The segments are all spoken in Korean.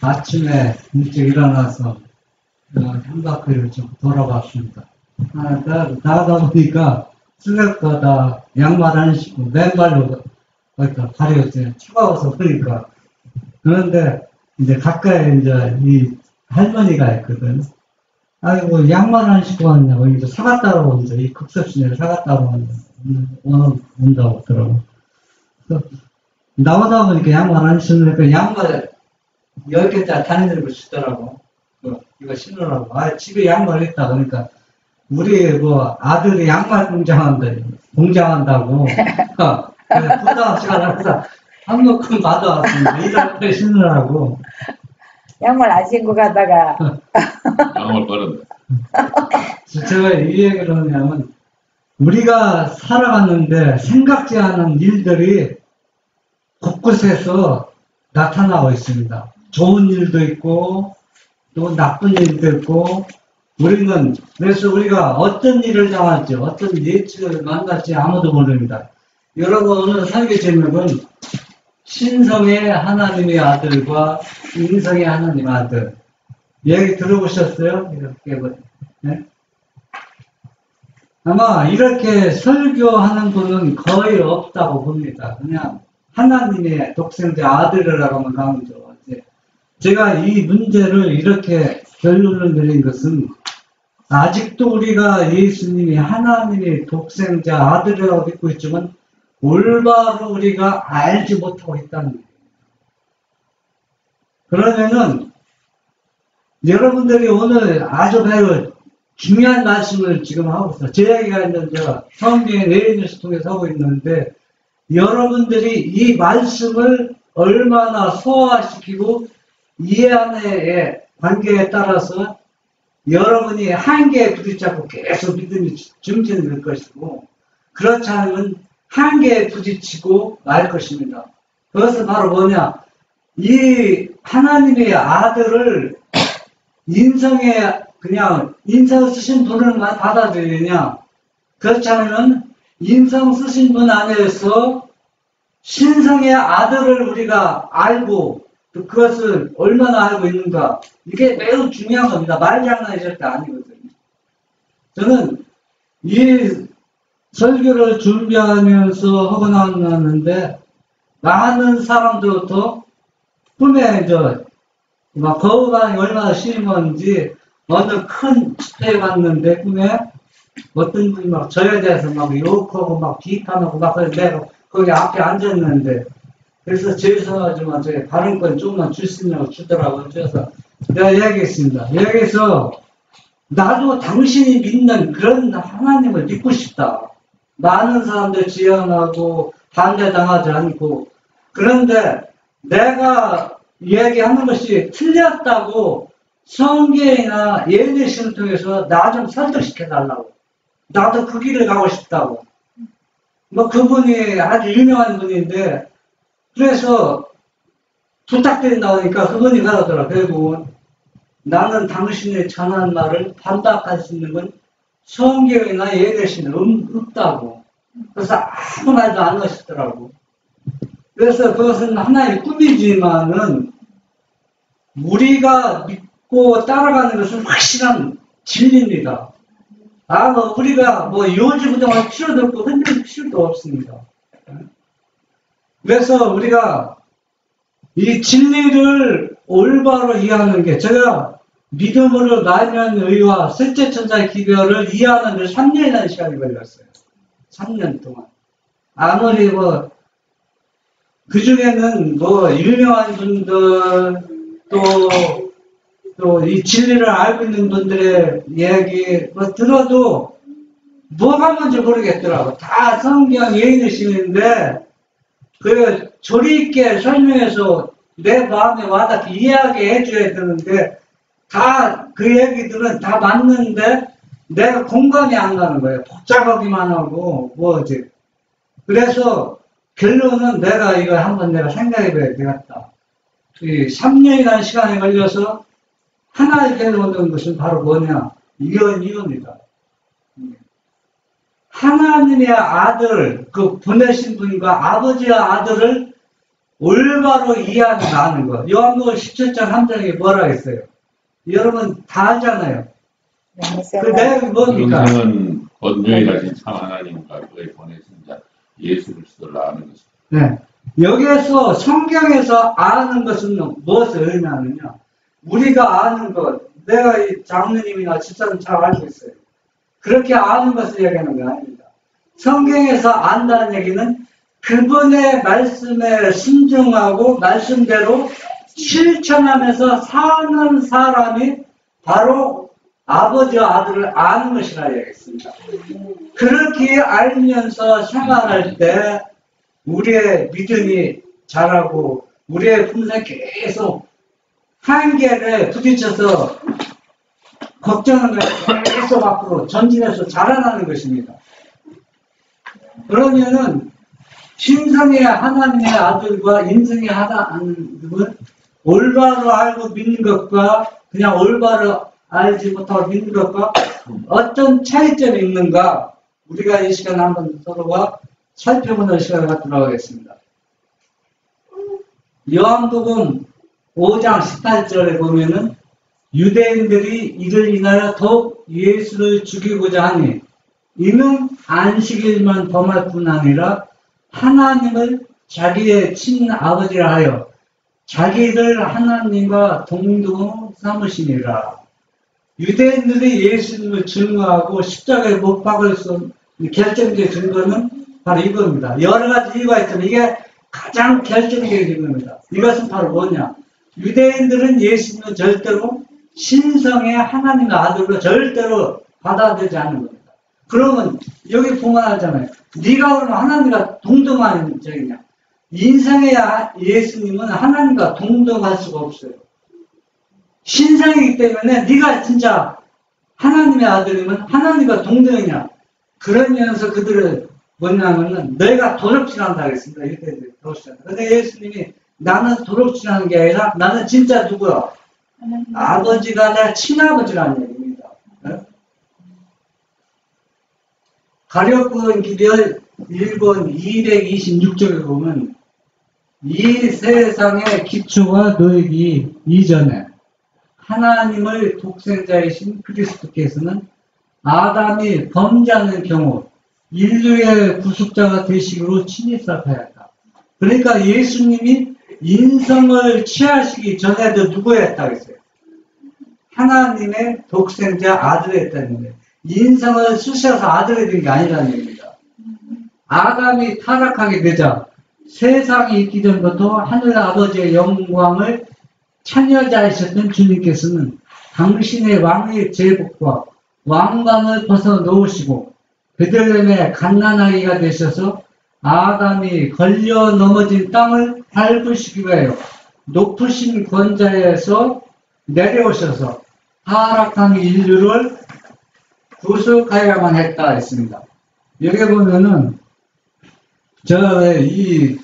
아침에 일찍 일어나서 한 바퀴를 좀 돌아봤습니다. 나가다 보니까 생각보다 양말 안 신고 맨발로 거기다 가려졌어요. 차가워서 보니까. 그런데 이제 가까이 이제 이 할머니가 있거든. 아이고 양말 안 신고 왔냐고 이제 사갔다고 온다. 이 급섭시내를 사갔다고 온다고 하더라고. 나오다 보니까 양말 안 신으니까 양말 10개짜리 다니는 걸 주더라고. 이거 신으라고. 집에 양말 있다. 그러니까, 우리 아들이 양말 공장한다고. 부담시간 항상 한 묶음 받아왔습니다. 이달 신으라고. 양말 안 신고 가다가. 양말 빠른데. 제가 이 얘기를 하냐면, 우리가 살아갔는데 생각지 않은 일들이 곳곳에서 나타나고 있습니다. 좋은 일도 있고 또 나쁜 일도 있고 그래서 우리가 어떤 일을 당할지 어떤 예측을 만날지 아무도 모릅니다. 여러분 오늘 설교 제목은 신성의 하나님의 아들과 인성의 하나님의 아들 얘기 들어보셨어요? 이렇게 네? 아마 이렇게 설교하는 분은 거의 없다고 봅니다. 그냥 하나님의 독생자 아들이라고 하면 강조. 제가 이 문제를 이렇게 결론을 내린 것은 아직도 우리가 예수님이 하나님의 독생자 아들이라고 믿고 있지만 올바로 우리가 알지 못하고 있다는 거예요. 그러면은 여러분들이 오늘 아주 매우 중요한 말씀을 지금 하고 있어요. 제 얘기가 있는데 성경의 내용을 통해서 하고 있는데 여러분들이 이 말씀을 얼마나 소화시키고 이해하는 관계에 따라서 여러분이 한계에 부딪히고 계속 믿음이 증진될 것이고 그렇지 않으면 한계에 부딪히고 말 것입니다. 그것은 바로 뭐냐? 이 하나님의 아들을 그냥 인성 쓰신 분을만 받아들이냐? 그렇지 않으면 인성 쓰신 분 안에서 신성의 아들을 우리가 알고 또 그것을 얼마나 알고 있는가 이게 매우 중요한 겁니다. 말장난이 절대 아니거든요. 저는 이 설교를 준비하면서 하고 나왔는데 많은 사람들부터 꿈에 막 거울방이 얼마나 심한지 어느 큰 집회에 갔는데 꿈에 어떤 분이 막 저에 대해서 막 욕하고 막 비판하고 막 내가 거기 앞에 앉았는데 그래서 죄송하지만 저희 발언권 조금만 줄 수 있냐고 주더라고요. 그래서 내가 이야기했습니다. 여기서 나도 당신이 믿는 그런 하나님을 믿고 싶다. 많은 사람들 지원하고 반대당하지 않고 그런데 내가 이야기하는 것이 틀렸다고 성경이나 예언의 통해서 나 좀 설득시켜 달라고. 나도 그 길을 가고 싶다고. 그분이 아주 유명한 분인데 그래서 부탁드린다고 하니까 그분이 그러더라. 결국은 나는 당신의 전한 말을 반박할 수 있는 건 성경이나 예대신은 없다고. 그래서 아무 말도 안 하시더라고. 그래서 그것은 하나의 꿈이지만은 우리가 믿고 따라가는 것은 확실한 진리입니다. 우리가 요지부동할 필요도 없고 흔들 필요도 없습니다. 그래서 우리가 이 진리를 올바로 이해하는 게 제가 믿음으로 나면 의와 셋째 천사의 기별을 이해하는 데 3년이라는 시간이 걸렸어요. 3년 동안. 아무리 그 중에는 유명한 분들 또 또 이 진리를 알고 있는 분들의 이야기 뭐 들어도 뭐가 뭔지 모르겠더라고. 다 성경 예인이시는데 그 조리 있게 설명해서 내 마음에 와닿게 이야기해 줘야 되는데 다 그 얘기들은 다 맞는데 내가 공감이 안 가는 거예요. 복잡하기만 하고 뭐지. 그래서 결론은 내가 이거 한번 내가 생각해 봐야 되겠다. 이 3년이라는 시간이 걸려서 하나의 결론 얻은 것은 바로 뭐냐. 이겁니다. 하나님의 아들, 그 보내신 분과 아버지의 아들을 올바로 이해하는 것. 요한복음 17장 3장에 뭐라 했어요? 여러분 다 알잖아요. 그 내용이 뭡니까? 영생은 번뇌하신 참 하나님과 그의 보내신 자 예수 그리스도를 아는 것입니다. 네. 여기에서 성경에서 아는 것은 무엇을 의미하느냐? 우리가 아는 것, 내가 이 장로님이나 집사님 잘 알고 있어요. 그렇게 아는 것을 얘기하는 게 아닙니다. 성경에서 안다는 얘기는 그분의 말씀에 순종하고 말씀대로 실천하면서 사는 사람이 바로 아버지와 아들을 아는 것이라 얘기했습니다. 그렇게 알면서 생활할 때 우리의 믿음이 자라고 우리의 품성이 계속 한계를 부딪혀서 걱정을 계속 앞으로 전진해서 자라나는 것입니다. 그러면은 신성의 하나님의 아들과 인성의 하나님은 올바로 알고 믿는 것과 그냥 올바로 알지 못하고 믿는 것과 어떤 차이점이 있는가 우리가 이 시간에 한번 서로가 살펴보는 시간을 갖도록 하겠습니다. 요한복음 5장 18절에 보면은 유대인들이 이를 인하여 더욱 예수를 죽이고자 하니 이는 안식일만 범할 뿐 아니라 하나님을 자기의 친아버지라 하여 자기를 하나님과 동등 삼으시니라. 유대인들이 예수님을 증거하고 십자가에 못 박을 수 결정적인 증거는 바로 이겁니다. 여러 가지 이유가 있지만 이게 가장 결정적인 증거입니다. 이것은 바로 뭐냐? 유대인들은 예수님을 절대로 신성의 하나님의 아들로 절대로 받아들이지 않는 겁니다. 그러면 여기 보면 알잖아요. 네가 그러면 하나님과 동등한 적이냐? 인성의 예수님은 하나님과 동등할 수가 없어요. 신성이기 때문에 네가 진짜 하나님의 아들이면 하나님과 동등이냐? 그러면서 그들을 뭐냐면은 너희가 도둑질한다 그랬습니다. 유대인들이 도둑질한다. 근데 예수님이 나는 도둑질하는 게 아니라 나는 진짜 누구야? 아버지가 내 친아버지라는 얘기입니다. 네? 가룟군 기별 1권 226쪽에 보면 이 세상의 기초가 놓이기 이전에 하나님의 독생자이신 그리스도께서는 아담이 범죄하는 경우 인류의 구속자가 되시기로 친히 사퇴했다. 그러니까 예수님이 인성을 취하시기 전에도 누구였다고 했어요? 하나님의 독생자 아들이었다는 거예요. 인성을 쓰셔서 아들이 된 게 아니라는 얘기입니다. 아담이 타락하게 되자 세상이 있기 전부터 하늘 아버지의 영광을 찬여자이셨던 주님께서는 당신의 왕의 제복과 왕관을 벗어놓으시고 베들레헴의 갓난아기가 되셔서 아담이 걸려 넘어진 땅을 밟으시기 위하여 높으신 권자에서 내려오셔서 타락한 인류를 구속하여야만 했다 했습니다. 여기 보면은 제가 왜 이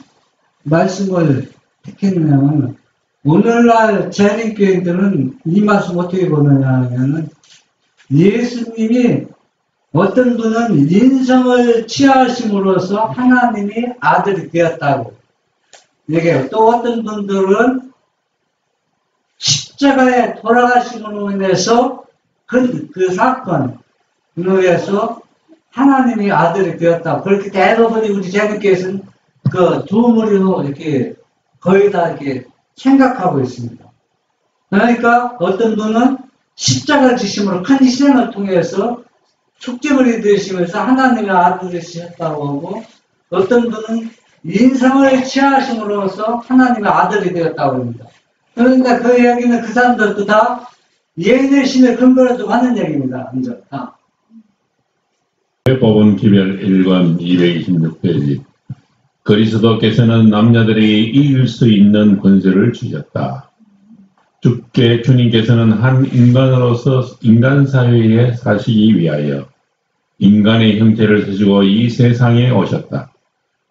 말씀을 택했냐면 오늘날 재림교인들은 이 말씀 어떻게 보느냐 하면은 예수님이 어떤 분은 인성을 취하심으로써 하나님이 아들이 되었다고 얘기해요. 또 어떤 분들은 십자가에 돌아가심으로 인해서 그 사건으로 해서 하나님이 아들이 되었다고. 그렇게 대부분이 우리 재림교에서는 그 두 무리로 이렇게 거의 다 이렇게 생각하고 있습니다. 그러니까 어떤 분은 십자가 지심으로 큰 희생을 통해서 축제물이 되시면서 하나님의 아들이 되셨다고 하고 어떤 분은 인성을 취하심으로써 하나님의 아들이 되었다고 합니다. 그러니까 그 이야기는 그 사람들도 다 예내심의 근거로 좀 하는 얘기입니다. 먼저. 법원 기별 1권 226페이지. 그리스도께서는 남자들이 이길 수 있는 권세를 주셨다. 주께 주님께서는 한 인간으로서 인간 사회에 사시기 위하여 인간의 형태를 쓰시고 이 세상에 오셨다.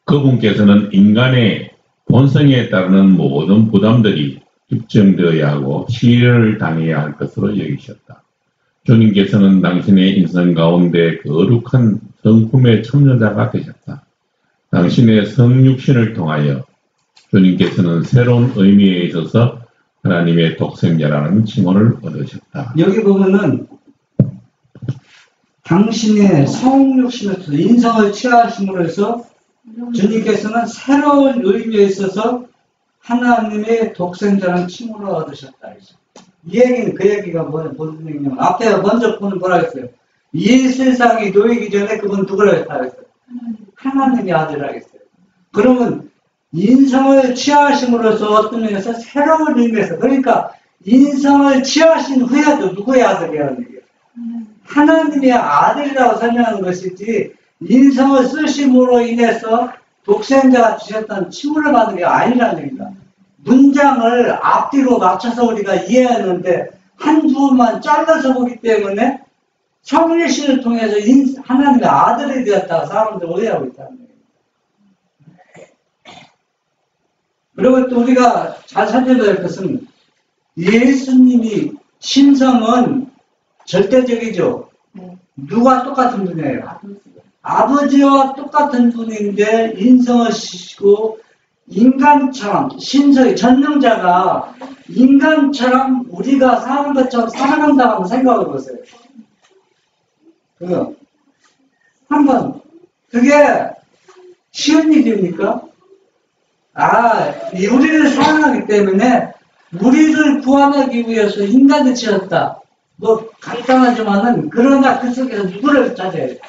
그분께서는 인간의 본성에 따르는 모든 부담들이 입증되어야 하고 시련을 당해야 할 것으로 여기셨다. 주님께서는 당신의 인생 가운데 거룩한 성품의 첨려자가 되셨다. 당신의 성육신을 통하여 주님께서는 새로운 의미에 있어서 하나님의 독생자라는 칭호를 얻으셨다. 여기 보면은 당신의 성육신을 통해 인성을 취하심으로 해서 주님께서는 새로운 의미에 있어서 하나님의 독생자라는 칭호를 얻으셨다. 이 얘기는 그 얘기가 무슨 얘기냐면 앞에 먼저 보는 뭐라 했어요? 이 세상이 놓이기 전에 그분 누구라 했다 그랬어요? 하나님의 아들이라 했어요. 그러면 인성을 취하심으로써 어떤 면에서 새로운 의미에서 그러니까 인성을 취하신 후에도 누구의 아들이라는 얘기예요? 하나님의 아들이라고 설명하는 것이지 인성을 쓰심으로 인해서 독생자가 주셨다는 칭호를 받는 게 아니라는 얘기입니다. 문장을 앞뒤로 맞춰서 우리가 이해하는데 한두 번만 잘라서 보기 때문에 성례신을 통해서 하나님의 아들이 되었다고 사람들 오해하고 있다는 얘기입니다. 그리고 또 우리가 잘 살펴봐야 할 것은 예수님이 신성은 절대적이죠. 누가 똑같은 분이에요? 아버지와 똑같은 분인데 인성을 쓰시고 인간처럼 신성이 전능자가 인간처럼 우리가 사는 것처럼 살아간다고 한번 생각해 보세요. 한번 그게 쉬운 일입니까? 우리를 사랑하기 때문에 우리를 구원하기 위해서 인간을 지었다. 뭐 간단하지만은 그러나 그 속에서 누구를 찾아야 돼?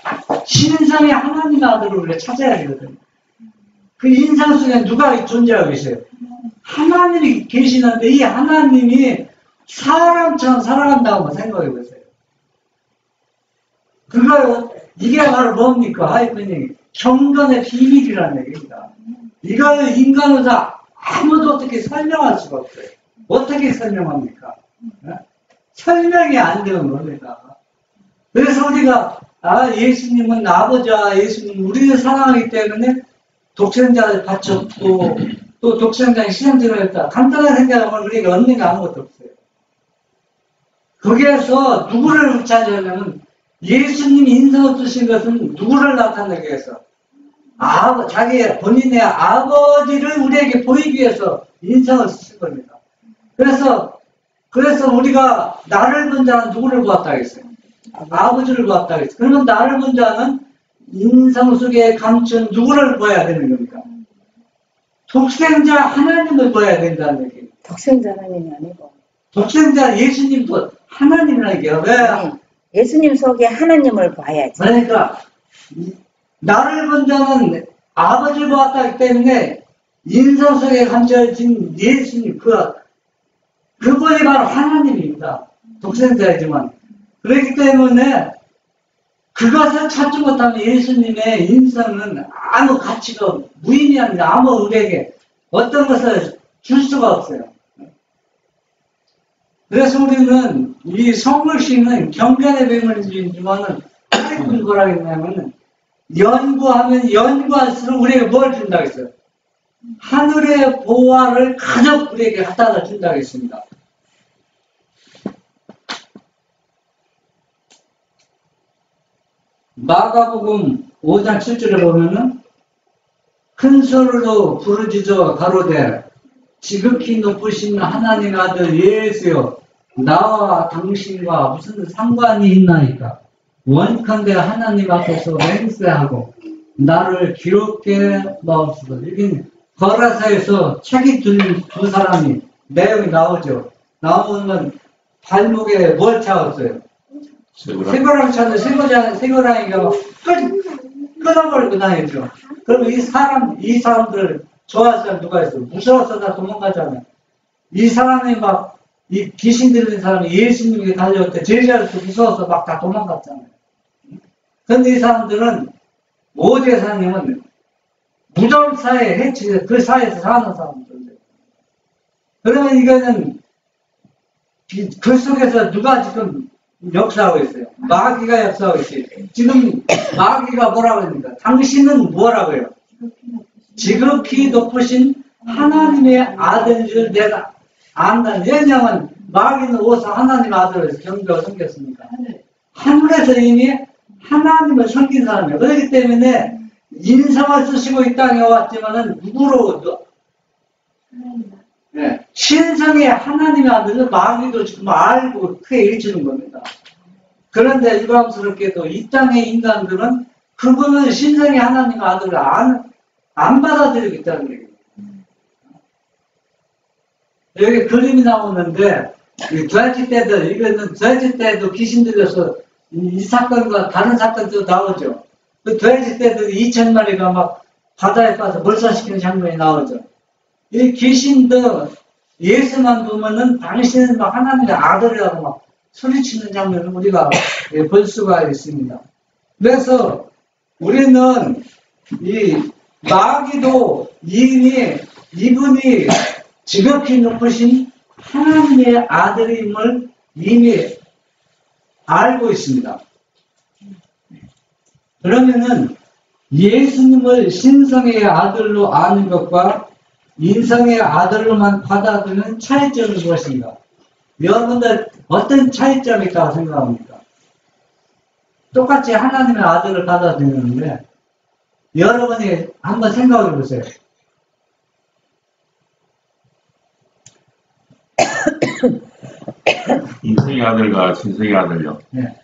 신성의 하나님 아들을 우리가 찾아야 되거든요. 그 인상 속에 누가 존재하고 계세요? 하나님이 계시는데 이 하나님이 사람처럼 살아간다고 생각해 보세요. 이게 바로 뭡니까? 하이픈이 경건의 비밀이라는 얘기입니다. 이걸 인간으로서 아무도 어떻게 설명할 수가 없어요. 어떻게 설명합니까? 설명이 안 되는 겁니다. 그래서 우리가 예수님은 아버지와 예수님 우리를 사랑하기 때문에 독생자를 바쳤고 또 독생자의 희생제를 했다. 간단하게 생각하면 우리가 얻는 게 아무것도 없어요. 거기에서 누구를 찾으려면 예수님이 인성을 쓰신 것은 누구를 나타내기 위해서 자기 본인의 아버지를 우리에게 보이기 위해서 인성을 쓰신 겁니다. 그래서 우리가 나를 본 자는 누구를 보았다 했어요? 아버지를 보았다 했어요. 그러면 나를 본 자는 인성 속에 감춘 누구를 보아야 되는 겁니까? 독생자 하나님을 보아야 된다는 얘기예요. 독생자 하나님이 아니고 독생자 예수님도 하나님이라는 얘기예요. 왜? 아니, 예수님 속에 하나님을 봐야지. 그러니까 나를 본 자는 아버지를 보았다 하기 때문에 인성 속에 감춰진 예수님 그분이 바로 하나님입니다. 독생자이지만 그렇기 때문에 그것을 찾지 못하면 예수님의 인성은 아무 가치가 무의미합니다. 아무 우리에게 어떤 것을 줄 수가 없어요. 그래서 우리는 이 성물신은 경전의 배물이지만은 무슨 거라 했냐면은 연구하면 연구할수록 우리에게 뭘 준다고 했어요? 하늘의 보화를 가득 우리에게 갖다 준다고 했습니다. 마가복음 5장 7절에 보면은 큰 소리로 부르짖어 가로되 지극히 높으신 하나님 아들 예수여 나와 당신과 무슨 상관이 있나이까 원컨대 하나님 앞에서 맹세하고 나를 기롭게 마옵소서. 여기 거라사에서 책이 들린 두 사람이 내용이 나오죠. 나오면 발목에 뭘 차었어요? 새고랑 차는데 새고랑이가 끊어버리고 다녔죠. 그러면 이 사람들 좋아할 사람 누가 있어요? 무서워서 다 도망가잖아요. 이 사람이 막 이 귀신 들린 사람이 예수님에게 달려올 때 제자들도 무서워서 막 다 도망갔잖아요. 그런데 이 사람들은 오대 사님은 무덤 사이에 해치, 그 사이에서 사는 사람들. 그러면 이거는 그 속에서 누가 지금 역사하고 있어요? 마귀가 역사하고 있어요. 지금 마귀가 뭐라고 합니까? 당신은 뭐라고 해요? 지극히 높으신 하나님의 아들인 줄 내가 안다. 왜냐하면 마귀는 어디서 하나님의 아들을 경배하고 섬겼습니까? 하늘에서 이미 하나님을 섬긴 사람이에요. 그렇기 때문에 인성을 쓰시고 이 땅에 왔지만은 누구로 네. 신성의 하나님의 아들은 마귀도 지금 알고 크게 일치는 겁니다. 그런데 유감스럽게도 이 땅의 인간들은 그분은 신성의 하나님의 아들을 안 받아들이고 있다는 얘기예요. 여기 그림이 나오는데 돼지 떼들, 이거는 돼지 떼도 귀신 들려서 이 사건과 다른 사건도 나오죠. 그 돼지 떼들이 2,000마리가 막 바다에 빠져 몰살시키는 장면이 나오죠. 이 귀신도 예수만 보면은 당신은 막 하나님의 아들이라고 막 소리치는 장면을 우리가 볼 수가 있습니다. 그래서 우리는 이 마귀도 이미 이분이 지극히 높으신 하나님의 아들임을 이미 알고 있습니다. 그러면은 예수님을 신성의 아들로 아는 것과 인성의 아들로만 받아들이는 차이점이 무엇인가? 여러분들 어떤 차이점이 있다고 생각합니까? 똑같이 하나님의 아들을 받아들이는데 여러분이 한번 생각해 보세요. 인성의 아들과 신성의 아들요. 네.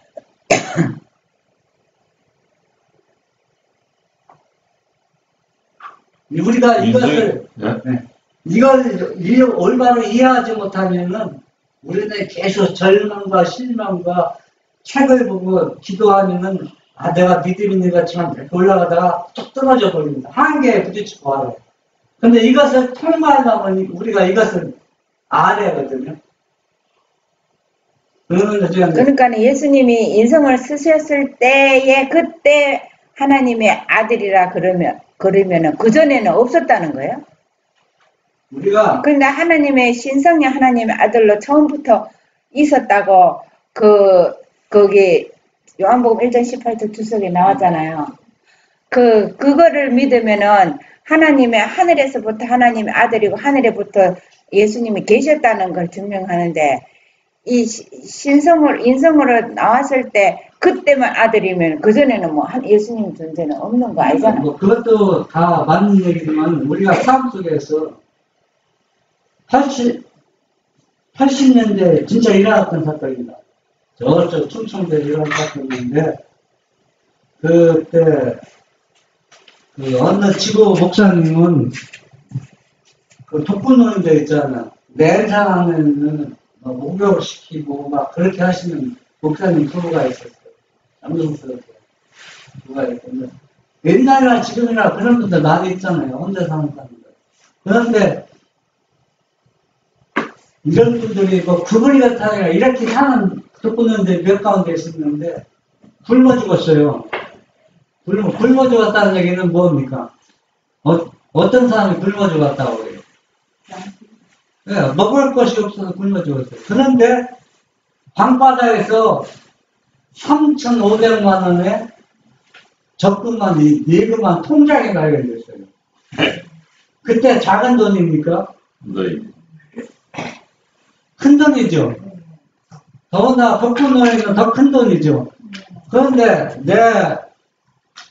우리가 이것을 이걸 올바로 이해하지 못하면은 우리는 계속 절망과 실망과 책을 보고 기도하면은 내가 믿음 있는 것 같지만 올라가다가 쭉 떨어져 버립니다. 한계에 부딪히고 알아요. 근데 이것을 통과하려면 우리가 이것을 알아야 하거든요. 그러니까 예수님이 인성을 쓰셨을 때에 그때 하나님의 아들이라 그러면은 그전에는 없었다는 거예요? 그러니까 하나님의 신성의 하나님의 아들로 처음부터 있었다고 거기 요한복음 1장 18절 주석에 나왔잖아요. 그거를 믿으면은 하나님의 하늘에서부터 하나님의 아들이고 하늘에부터 예수님이 계셨다는 걸 증명하는데 이 인성으로 나왔을 때 그때만 아들이면 그전에는 뭐 예수님 존재는 없는 거 아니잖아요. 뭐 그것도 다 맞는 얘기지만 우리가 삶 속에서 80년대 진짜 일어났던 사건입니다. 저쪽 충청도에 일어난 사건인데 그때 어느 지구 목사님은 그 독거노인들 있잖아요. 내 사람에는 목욕을 시키고 막 그렇게 하시는 목사님 부부가 있었어요. 남성스럽게 부부가 있었는데 옛날이나 지금이나 그런 분들 많이 있잖아요. 혼자 사는 사람들. 그런데 이런 분들이 뭐 그분이 같아야 이렇게 사는 독거노인들 몇 가운데 있었는데 굶어 죽었어요. 굶어 죽었다는 얘기는 뭡니까? 어떤 사람이 굶어 죽었다고 그래요? 네, 먹을 것이 없어서 굶어 죽었어요. 그런데 방바다에서 3,500만 원의 적금만, 예금만 통장에 발견됐어요. 그때 작은 돈입니까? 네. 큰 돈이죠. 더군다나 독거노인은 더 큰 돈이죠. 그런데 내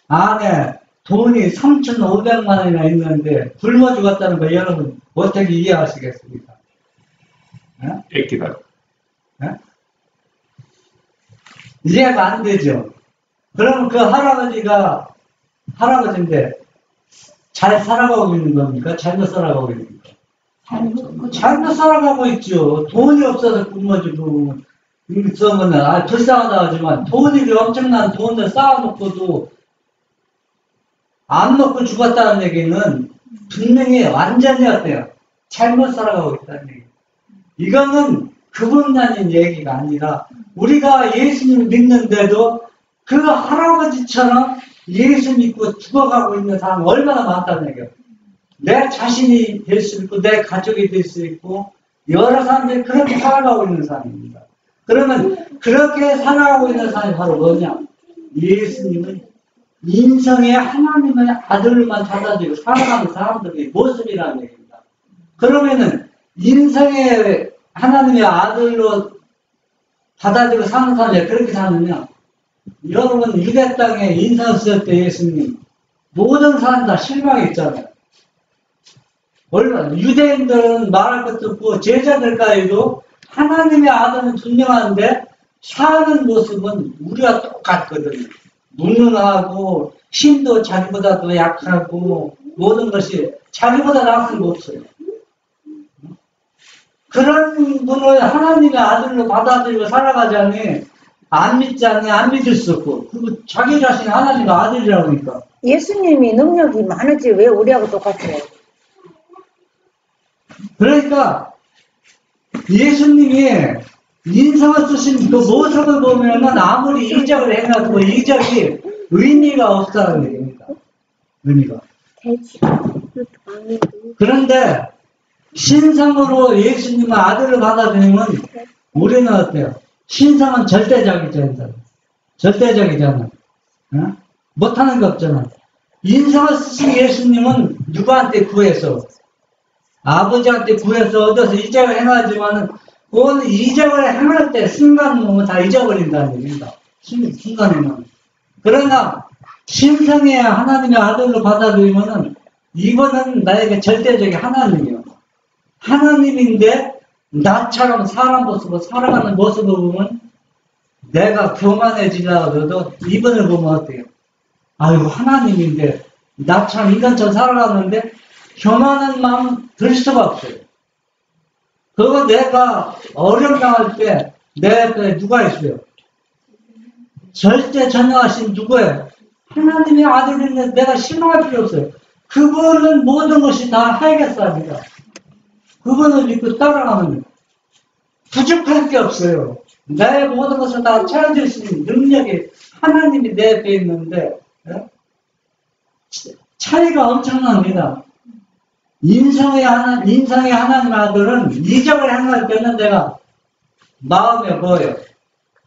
안에 돈이 3,500만 원이나 있는데 굶어 죽었다는 거 여러분 어떻게 이해하시겠습니까? 뺏기다. 이해가 안 되죠. 그럼 그 할아버지인데 잘 살아가고 있는 겁니까? 잘못 살아가고 있는 겁니까? 잘못 살아가고 있죠. 돈이 없어서 굶어 죽고 있으면 불쌍하다 하지만 돈이 엄청난 돈을 쌓아놓고도 안 먹고 죽었다는 얘기는 분명히 완전히 어때요? 잘못 살아가고 있다는 얘기. 이거는 그분만인 얘기가 아니라 우리가 예수님 믿는데도 그 할아버지처럼 예수 믿고 죽어가고 있는 사람 얼마나 많다는 얘기예요. 내 자신이 될 수 있고 내 가족이 될 수 있고 여러 사람들이 그렇게 살아가고 있는 사람입니다. 그러면 그렇게 살아가고 있는 사람이 바로 뭐냐? 예수님은 인성의 하나님의 아들만 받아들이고 살아가는 사람들의 모습이라는 얘기입니다. 그러면은 인성의 하나님의 아들로 받아들이고 사는 사람이 그렇게 사느냐? 여러분 유대 땅에 인상 쓸 때 예수님 모든 사람 다 실망했잖아요. 얼마나 유대인들은 말할 것도 없고 제자들까지도 하나님의 아들은 분명한데 사는 모습은 우리와 똑같거든요. 무능하고 힘도 자기보다도 약하고 모든 것이 자기보다 나은 거 없어요. 그런 분을 하나님의 아들로 받아들이고 살아가자니 안 믿자니 안 믿을 수 없고 그리고 자기 자신이 하나님의 아들이라고 하니까 예수님이 능력이 많으지 왜 우리하고 똑같아요? 그러니까 예수님이 인성을 쓰신 그 모습을 보면은 아무리 이적을 해놔도 이적이 의미가 없다는 얘기입니다. 의미가. 그런데 신성으로 예수님의 아들을 받아들이면 우리는 어때요? 신성은 절대적이잖아. 절대적이잖아. 어? 못하는 거 없잖아. 인성을 쓰신 예수님은 누구한테 구해서 아버지한테 구해서 얻어서 이적을 행하지만은 그건 이적을 행할 때 순간 보면 다 잊어버린다는 얘기입니다. 순간에는. 그러나 신성의 하나님의 아들로 받아들이면은 이거는 나에게 절대적인 하나님이요. 하나님인데 나처럼 사람 모습으로 살아가는 모습을 보면 내가 교만해지려고 해도 이분을 보면 어때요? 아유 하나님인데 나처럼 인간처럼 살아가는데 교만한 마음 들 수가 없어요. 그거 내가 어려움 당할 때 내 옆에 누가 있어요? 절대 전능하신 누구예요? 하나님의 아들인데 내가 실망할 필요 없어요. 그분은 모든 것이 다 해결사입니다. 그분을 믿고 따라가면 부족할 게 없어요. 내 모든 것을 다 채워줄 수 있는 능력이 하나님이 내 옆에 있는데 차이가 엄청납니다. 인성의 하나님 아들은 이적을 행할 때는 내가 마음에 뭐예요?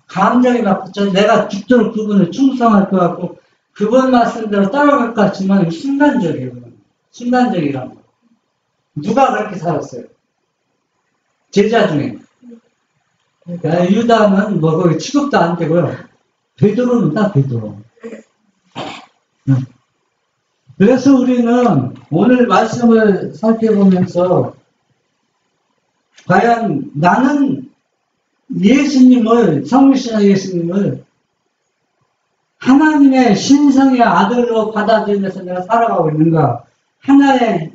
감정이 막 붙여 내가 죽도록 그분을 충성할 것 같고 그분 말씀대로 따라갈 것 같지만 순간적이에요. 순간적이라는 거. 누가 그렇게 살았어요? 제자 중에. 그러니까 유다는 뭐 거기 취급도 안 되고요. 베드로는 딱 베드로. 그래서 우리는 오늘 말씀을 살펴보면서 과연 나는 예수님을 성육신의 예수님을 하나님의 신성의 아들로 받아들이면서 내가 살아가고 있는가? 하나의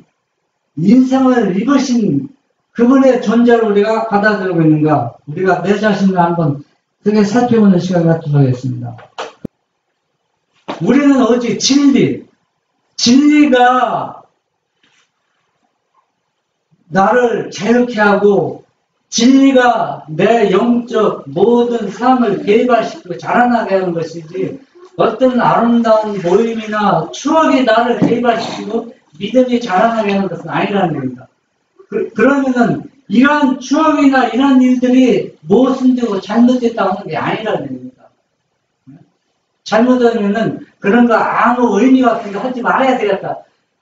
인성을 입으신 그분의 존재를 우리가 받아들이고 있는가? 우리가 내 자신을 한번 크게 살펴보는 시간을 갖도록 하겠습니다. 우리는 오직 진리가 나를 자유케 하고 진리가 내 영적 모든 삶을 개입시키고 자라나게 하는 것이지 어떤 아름다운 모임이나 추억이 나를 개입시키고 믿음이 자라나게 하는 것은 아니라는 겁니다. 그러면은 이러한 추억이나 이런 일들이 모순되고 잘못됐다고 하는 게 아니라는 겁니다. 잘못하면은 그런 거 아무 의미 같은 거 하지 말아야 되겠다.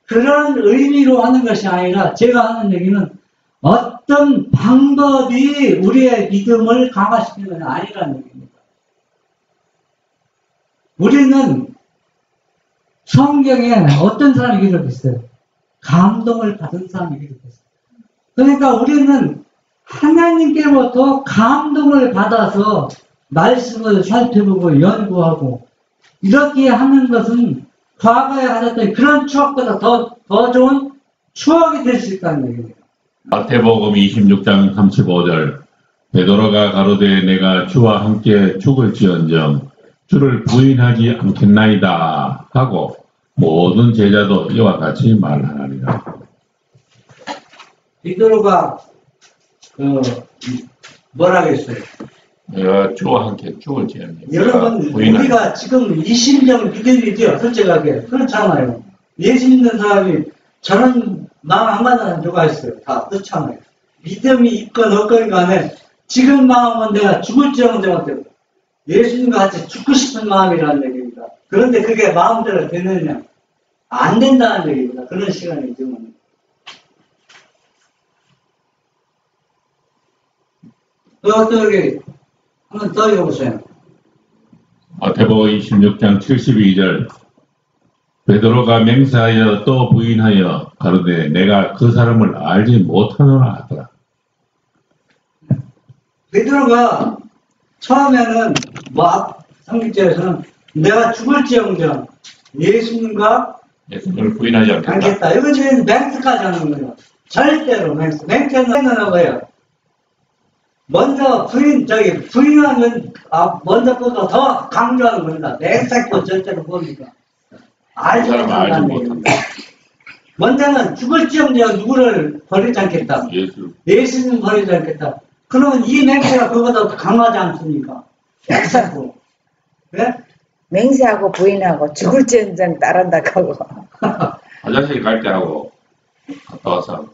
그런 의미로 하는 것이 아니라 제가 하는 얘기는 어떤 방법이 우리의 믿음을 강화시키는 건 아니라는 얘기입니다. 우리는 성경에 어떤 사람이 기록했어요? 감동을 받은 사람이 기록했어요. 그러니까 우리는 하나님께로부터 감동을 받아서 말씀을 살펴보고 연구하고 이렇게 하는 것은 과거에 가졌던 그런 추억보다 더 좋은 추억이 될 수 있다는 얘기입니다. 마태복음 26장 35절 베드로가 가로되 내가 주와 함께 죽을지언정 주를 부인하지 않겠나이다 하고 모든 제자도 이와 같이 말하나니라. 베드로가 뭐라겠어요? 내가 주와 함께 죽을 지는 여러분, 우리가 지금 이 심정 믿음이죠, 솔직하게. 그렇잖아요. 예수 믿는 사람이 저는 마음 한마디는 누가 있어요. 다 그렇잖아요. 믿음이 있건 없건 간에 지금 마음은 내가 죽을지언정 예수님과 같이 죽고 싶은 마음이라는 얘기입니다. 그런데 그게 마음대로 되느냐? 안 된다는 얘기입니다. 그런 시간이 지금. 또 여기 한번 더 읽어보세요. 마태복음 26장 72절 베드로가 맹세하여 또 부인하여 가로되 내가 그 사람을 알지 못하노라 하더라. 베드로가 처음에는 성경에서는 내가 죽을지언정 예수님과 예수님을 부인하지 않겠다. 이건 지금 맹세까지 하는 거예요. 절대로 맹세. 맹세는 뭐예요? 먼저 부인하면 먼저보다 더 강조하는 겁니다. 맹세코 절대로 뭡니까? 알지 못한다는 얘기입니다. 먼저는 죽을지언정 누구를 버리지 않겠다. 예수님 버리지 않겠다. 그러면 이 맹세가 그보다 더 강하지 않습니까? 맹세하고. 네? 맹세하고 부인하고 죽을지언정 따른다고 하고. 화장실 갈 때 하고 갔다 와서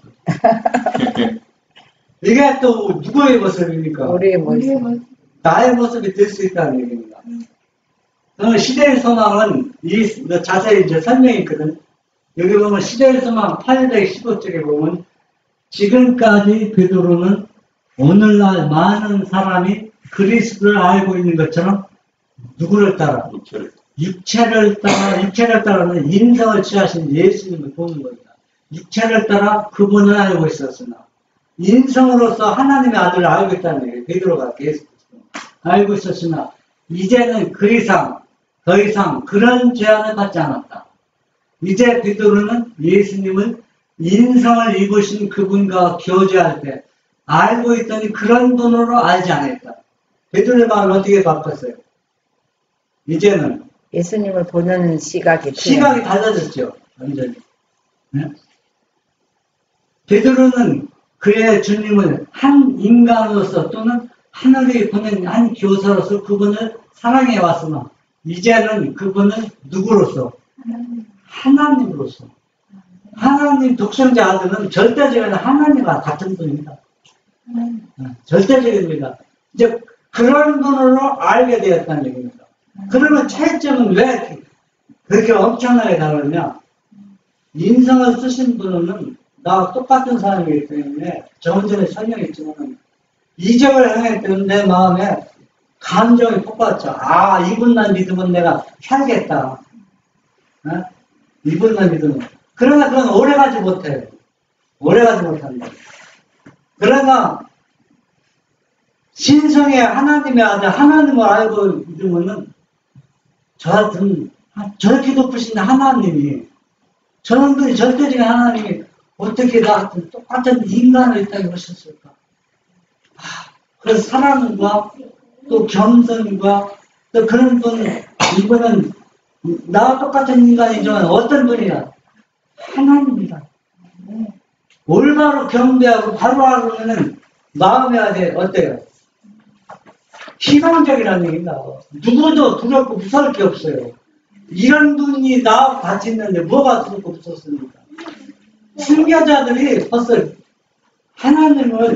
이게 또 누구의 모습입니까? 우리의 모습. 나의 모습이 될 수 있다는 얘기입니다. 그러면 시대의 소망은 자세히 이제 설명이 있거든. 여기 보면 시대의 소망 815쪽에 보면 지금까지 베드로는 오늘날 많은 사람이 그리스도를 알고 있는 것처럼 누구를 따라? 육체를 따라는 인성을 취하신 예수님을 보는 겁니다. 육체를 따라 그분을 알고 있었으나 인성으로서 하나님의 아들을 알고 있다는 얘기예요. 베드로가 계속 알고 있었으나 이제는 더 이상 그런 제한을 받지 않았다. 이제 베드로는 예수님을 인성을 입으신 그분과 교제할 때 알고 있더니 그런 분으로 알지 않았다. 베드로의 마음을 어떻게 바꿨어요? 이제는 예수님을 보는 시각이 달라졌죠. 완전히. 네? 베드로는 그의 주님을 한 인간으로서 또는 하늘이 보낸 한 교사로서 그분을 사랑해 왔으나 이제는 그분은 누구로서? 하나님으로서. 하나님 독생자 아들은 절대적인 하나님과 같은 분입니다. 절대적입니다. 이제 그런 분으로 알게 되었다는 얘기입니다. 그러면 차이점은 왜 그렇게 엄청나게 다르냐? 인성을 쓰신 분은 나와 똑같은 사람이기 때문에 조금 전에 설명했지만 이적을 행했던 내 마음에 감정이 폭발했죠. 이분만 믿으면 내가 살겠다. 이분만 믿으면. 그러나 그건 오래가지 못해요. 오래가지 못합니다. 그러나 신성의 하나님의 아들 하나님을 알고 믿으면은 저렇게 높으신 하나님이 저런 분이 절대적인 하나님이 어떻게 나한테 똑같은 인간을 이 땅에 오셨을까? 그래서 사랑과 또 겸손과 또 그런 이분은 나와 똑같은 인간이지만 어떤 분이야? 하나님이다. 올바로 경배하고 바로 하면은 마음이 어때요? 희망적이라는 얘기입니다. 누구도 두렵고 무서울 게 없어요. 이런 분이 나와 같이 있는데 뭐가 두렵고 무섭습니까? 순교자들이 벌써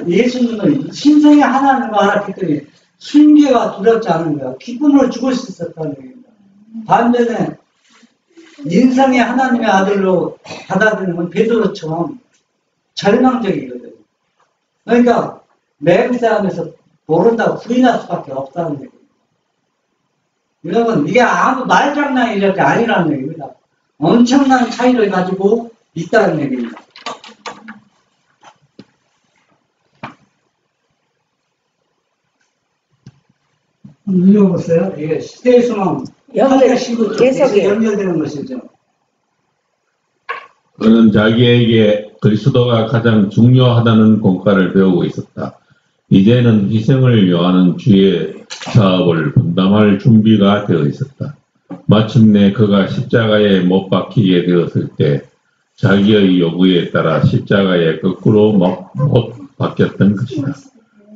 예수님을 신성의 하나님을 알았기 순교가 두렵지 않은 거야. 기쁨으로 죽을 수 있었다는 얘기입니다. 반면에 인성의 하나님의 아들로 받아들이면 베드로처럼 절망적이거든요. 그러니까 맹세하면서 모른다고 부인할 수밖에 없다는 얘기입니다. 여러분, 이게 아무 말장난이 이렇게 아니라는 얘기입니다. 엄청난 차이를 가지고 있다는 얘기입니다. 읽어보세요. 이게 시대의 소망 계속 연결되는 것이죠. 그는 자기에게 그리스도가 가장 중요하다는 공과를 배우고 있었다. 이제는 희생을 요하는 주의 사업을 분담할 준비가 되어 있었다. 마침내 그가 십자가에 못 박히게 되었을 때 자기의 요구에 따라 십자가에 거꾸로 못 박혔던 것이다.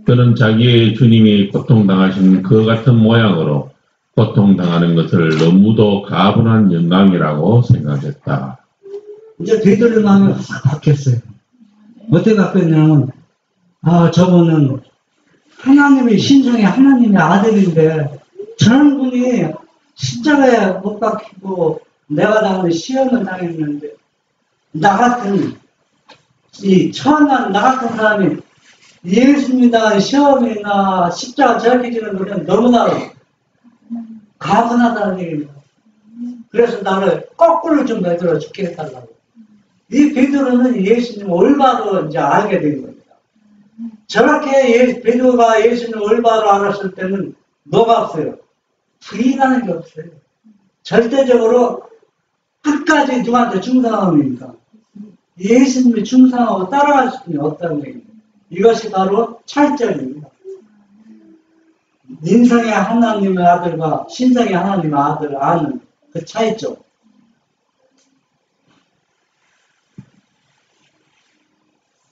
그는 자기의 주님이 고통당하신 그 같은 모양으로 고통당하는 것을 너무도 가분한 영광이라고 생각했다. 이제 베드로의 마음이 확 바뀌었어요. 어떻게 바뀌었냐면, 저분은 하나님의 신성의 하나님의 아들인데, 저런 분이 십자가에 못 박히고 내가 당하는 시험을 당했는데, 나 같은, 나 같은 사람이 예수님 당하는 시험이나 십자가 저렇게 지는 것은 너무나 가분하다는 얘기입니다. 그래서 나를 거꾸로 좀 만들어 죽게 해달라고. 이 베드로는 예수님 올바로 이제 알게 된 겁니다. 저렇게 베드로가 예수님 올바로 알았을 때는 뭐가 없어요? 부인하는 게 없어요. 절대적으로 끝까지 누구한테 충성합니다. 예수님이 충성하고 따라갈 수는 없다는 얘기입니다. 이것이 바로 찰절입니다. 인성의 하나님의 아들과 신성의 하나님의 아들을 아는 그 차이점.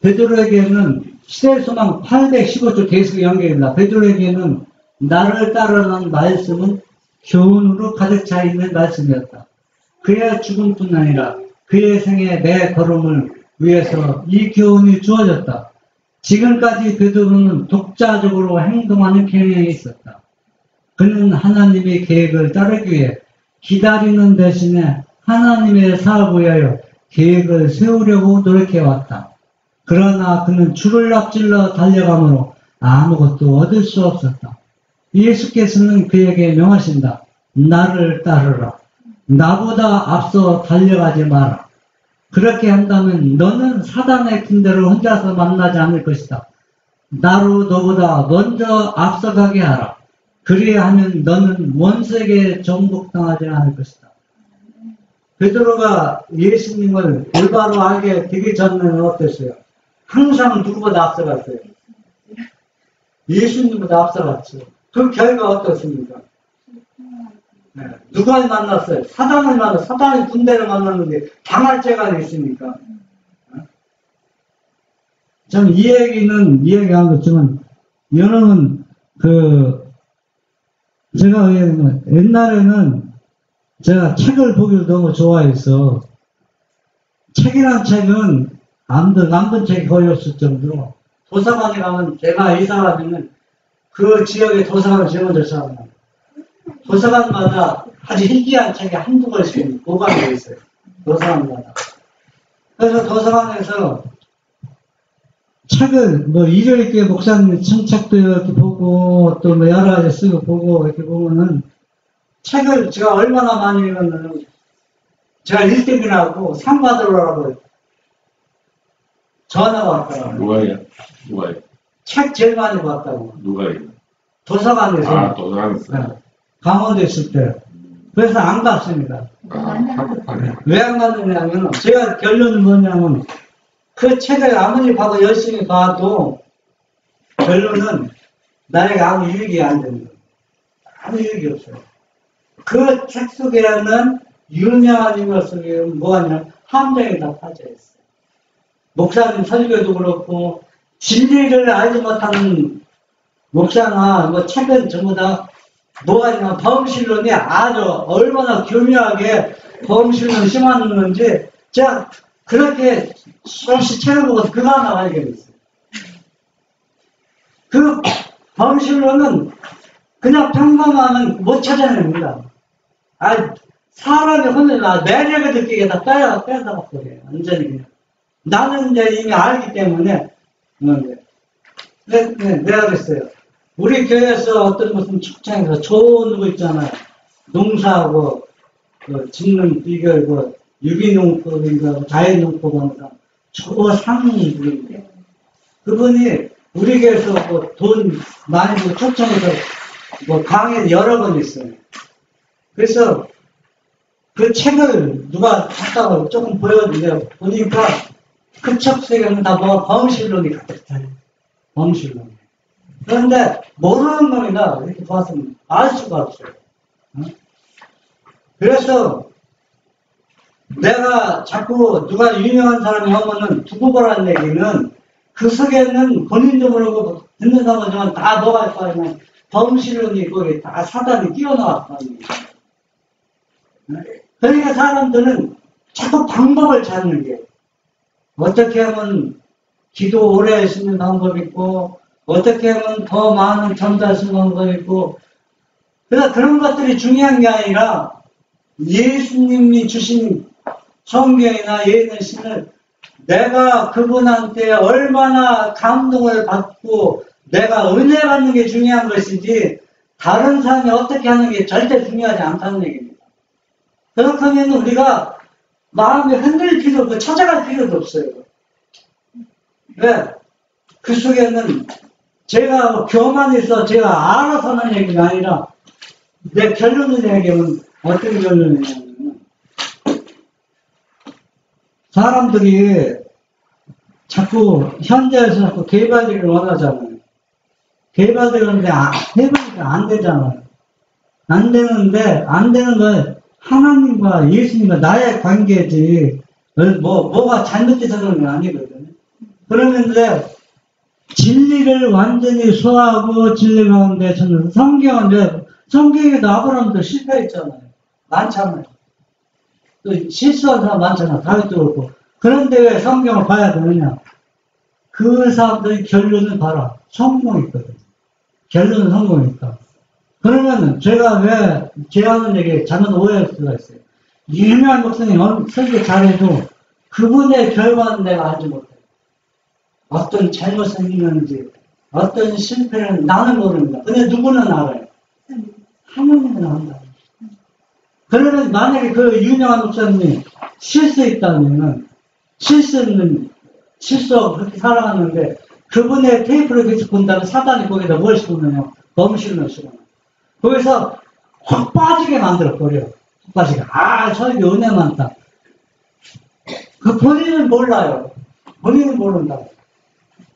베드로에게는 시대소망 815조 계속 연결입니다. 베드로에게는 나를 따르는 말씀은 교훈으로 가득 차 있는 말씀이었다. 그의 죽음뿐 아니라 그의 생에 내 걸음을 위해서 이 교훈이 주어졌다. 지금까지 베드로는 독자적으로 행동하는 경향이 있었다. 그는 하나님의 계획을 따르기 위해 기다리는 대신에 하나님의 사업을 위하여 계획을 세우려고 노력해왔다. 그러나 그는 줄을 앞질러 달려가므로 아무것도 얻을 수 없었다. 예수께서는 그에게 명하신다. 나를 따르라. 나보다 앞서 달려가지 마라. 그렇게 한다면 너는 사단의 군대를 혼자서 만나지 않을 것이다. 나로 너보다 먼저 앞서가게 하라. 그리야 하면 너는 원수에게 정복당하지 않을 것이다. 베드로가 예수님을 올바로 알게 되기 전에는 어땠어요? 항상 누구보다 앞서갔어요. 예수님보다 앞서갔죠. 그 결과 어떻습니까? 네. 누가 만났어요? 사단을 만났어요. 사단의 군대를 만났는데 당할 죄가 있습니까? 전 이 얘기한 것지만, 여러분, 제가 옛날에는 제가 책을 보기를 너무 좋아해서, 책이란 책은 남은 책이 거의 없을 정도로, 도서관에 가면 제가 이사가면 그 지역의 도서관을 제일 먼저 찾아갑니다. 도서관마다 아주 희귀한 책이 한두 권씩 보관되어 있어요. 도서관마다. 그래서 도서관에서 책을, 일요일께 목사님 책도 이렇게 보고, 또 여러 가지 쓰고 보고, 이렇게 보면은, 책을 제가 얼마나 많이 읽었냐면, 제가 1등이라고 상 받으라고 전화가 왔더라고요. 누가요? 책 제일 많이 봤다고. 누가요? 도서관에서. 도서관에서. 네. 강원도에 있을 때. 그래서 안 갔습니다. 왜 안 갔느냐면, 제가 결론은 뭐냐면, 그 책을 아무리 봐도 열심히 봐도, 결론은 나에게 아무 유익이 안 되는 거예요. 아무 유익이 없어요. 그 책 속에는 유명한 인물 속에 뭐하냐면, 함정이 다 빠져있어요. 목사님 설교도 그렇고, 진리를 알지 못하는 목사나 책은 전부 다 뭐가 있냐면 범실론이 아주 얼마나 교묘하게 범실론 심하는지 제가 그렇게 수없이 책을 보고 그거 하나 알게 됐어요. 그 범실론은 그냥 평범하면 못 찾아냅니다. 사람이 혼자 매력을 느끼게 다 빼다가 버려요. 완전히 그냥. 나는 이제 이미 알기 때문에 내가 그랬어요. 우리 교회에서 어떤 무슨 축장에서 좋은 거 있잖아요. 농사하고, 짓는 비결, 유기농법인가, 자연농법인가, 저 상인이 분인데, 그분이 우리 교회에서 돈 많이 주고 초청해서 강의 여러 번 했어요. 그래서 그 책을 누가 갖다가 조금 보여주세요. 보니까 그 책 속에는 다 범실론이 가득 차요. 범실론. 그런데 모르는 놈이나 이렇게 봤으면 알 수가 없어요. 그래서 내가 자꾸 누가 유명한 사람이 하면은 두고 보라는 얘기는 그 속에는 본인도 모르고 듣는 사람은 다 녹아있고 하면 범실론이 거기 다 사단이 끼어나왔거든요. 그러니까 사람들은 자꾸 방법을 찾는 게 어떻게 하면 기도 오래 할 수 있는 방법이 있고 어떻게 하면 더 많은 전달 수 있는 방법이 있고 그래서 그런 것들이 중요한 게 아니라 예수님이 주신 성경이나 예는 신을 내가 그분한테 얼마나 감동을 받고 내가 은혜 받는 게 중요한 것이지 다른 사람이 어떻게 하는 게 절대 중요하지 않다는 얘기입니다. 그렇게 하면 우리가 마음이 흔들릴 필요도 없고 찾아갈 필요도 없어요. 왜? 그 속에는 제가 뭐 교만해서 제가 알아서 하는 얘기가 아니라 내 결론을 얘기하면 어떤 결론이냐면 사람들이 자꾸 현대에서 자꾸 개발되기를 원하잖아요. 개발되는데 해보니까 안 되잖아요. 안 되는데 안 되는 건 하나님과 예수님과 나의 관계지 뭐가 잘못돼서 그런 건 아니거든요. 그러는데 진리를 완전히 소화하고 진리 가운데 저는 성경에도 아브라함도 실패했잖아요. 많잖아요. 또 실수한 사람 많잖아요. 다윗도 그렇고. 그런데 왜 성경을 봐야 되느냐? 그 사람들의 결론은 봐라. 성공했거든요. 결론은 성공했다. 그러면 제가 왜 제하는 얘기 잘못 오해할 수가 있어요. 유명한 목사님 설교 잘해도 그분의 결과는 내가 알지 못해요. 어떤 잘못을 했는지 어떤 실패는 나는 모릅니다. 근데 누구는 알아요. 하나님은 안다. 그러면 만약에 그 유명한 목사님이 실수했다면 실수하고 그렇게 살아갔는데 그분의 테이프를 계속 본다면 사단이 거기다 뭘 씹으면요. 범실을 씹어요. 거기서 확 빠지게 만들어버려요. 확 빠지게. 저에게 은혜 많다. 그 본인은 몰라요. 본인은 모른다.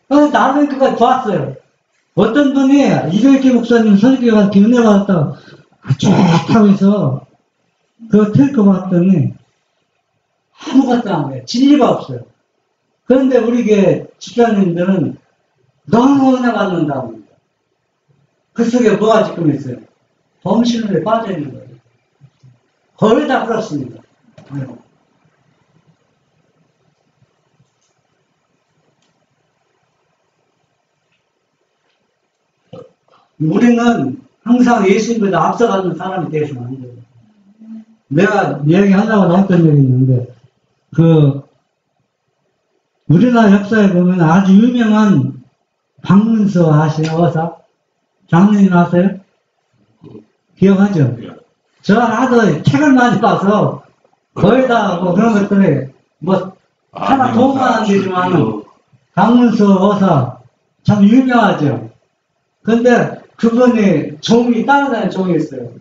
나는 그걸 봤어요. 어떤 분이 이정기 목사님 설교가 은혜 받았다가 쭉 하면서 그 텔크 봤더니 아무것도 안 해요. 진리가 없어요. 그런데 우리 집사님들은 너무 은혜 받는다고 합니다. 그 속에 뭐가 지금 있어요? 범실에 빠져 있는 거예요. 거의 다 그렇습니다. 우리는 항상 예수님보다 앞서가는 사람이 되어서는 안 돼요. 내가 얘기하려고 했던 얘기 있는데, 우리나라 역사에 보면 아주 유명한 박문서 아시나요? 어사? 장로님 아세요? 기억하죠? 저 하도 책을 많이 봐서 거의 다 그런 것들이 하나 도움은 안 되지만 박문서 어사 참 유명하죠. 근데 그분이 종이 따라다니는 종이 있어요.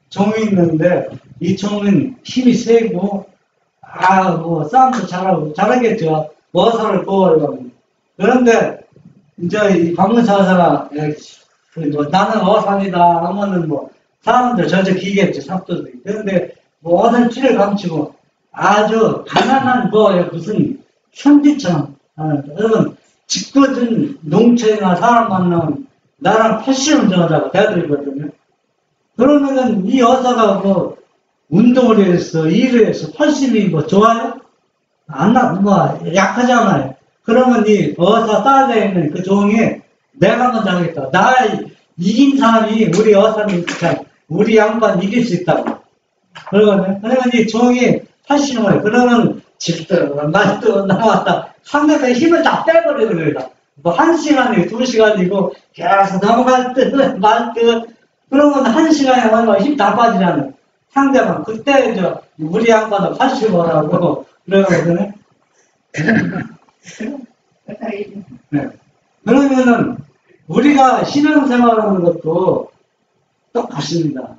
종이 있는데 이 종은 힘이 세고 싸움도 잘하겠죠. 어사를 뽑으려고. 그런데 이제 이 박문서 어사가 나는 어사니다 하면은 사람들 전체 기겠죠. 삽도들이. 그런데 어선 티를 감추고 아주 가난한 무슨 천지처럼 여러분 짓궂은 농촌이나 사람 만나면 나랑 패션을 정하자고 대들거든요. 그러면은 이 여자가 운동을 해서 일을 해서 팔심이 좋아요? 약하잖아요. 그러면 이 여자 딸에 있는 그 종이 내가 먼저 하겠다. 나 이긴 사람이 우리 여사님 우리 양반 이길 수 있다고. 그러거든요. 그러면 이 종이 팔씨는 거예요. 그러면 집도 말도 나왔다. 상대방의 힘을 다 빼버리는 거예요. 1시간이고 2시간이고 계속 넘어갈 듯 말 듯. 그러면 1시간에 얼마 힘 다 빠지잖아요. 상대방 그때 우리 양반은 80원하고 그러거든요. 네. 그러면은 우리가 신앙생활하는 것도 똑같습니다.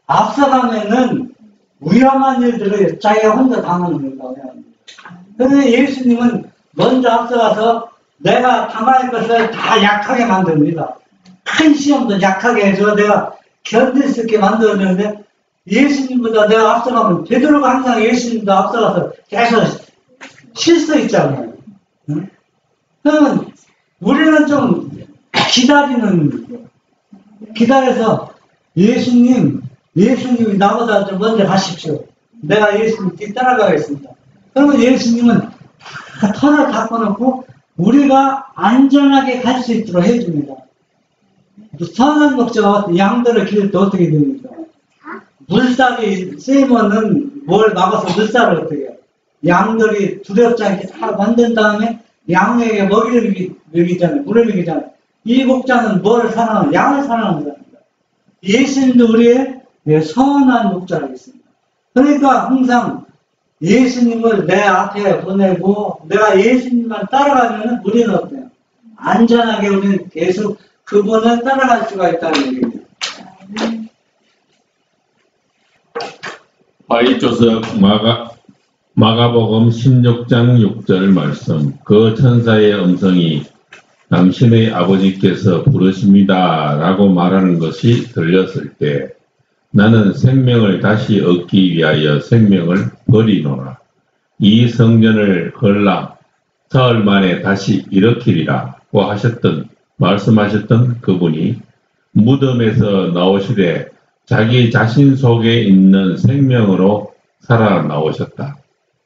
앞서가면은 위험한 일들을 자기가 혼자 당하는 거예요. 그런데 예수님은 먼저 앞서가서 내가 당할 것을 다 약하게 만듭니다. 큰 시험도 약하게 해서 내가 견딜 수 있게 만들었는데 예수님보다 내가 앞서가면 베드로가 항상 예수님보다 앞서가서 계속 실수했잖아요. 응? 그러면 우리는 좀 기다려서 예수님이 나보다 좀 먼저 가십시오. 내가 예수님 뒤따라가겠습니다. 그러면 예수님은 다 털을 닦아놓고 우리가 안전하게 갈 수 있도록 해줍니다. 선한 목자가 양들을 기를 때 어떻게 됩니까? 물살이 세면은 뭘 막아서 물살을 어떻게 해요? 양들이 두렵지 않게 다 만든 다음에 양에게 먹이를 먹이잖아요. 물을 먹이잖아요. 이 목자는 뭘 사랑하는? 양을 사랑하는 사람입니다. 예수님도 우리의 선한 목자라고 있습니다. 그러니까 항상 예수님을 내 앞에 보내고 내가 예수님만 따라가면 우리는 어때요? 안전하게 우리는 계속 그분을 따라갈 수가 있다는 얘기입니다. 바이조석 마가복음 16장 6절 말씀. 그 천사의 음성이 당신의 아버지께서 부르십니다 라고 말하는 것이 들렸을 때 나는 생명을 다시 얻기 위하여 생명을 버리노라. 이 성전을 헐라 사흘 만에 다시 일으키리라고 말씀하셨던 그분이 무덤에서 나오시되 자기 자신 속에 있는 생명으로 살아나오셨다.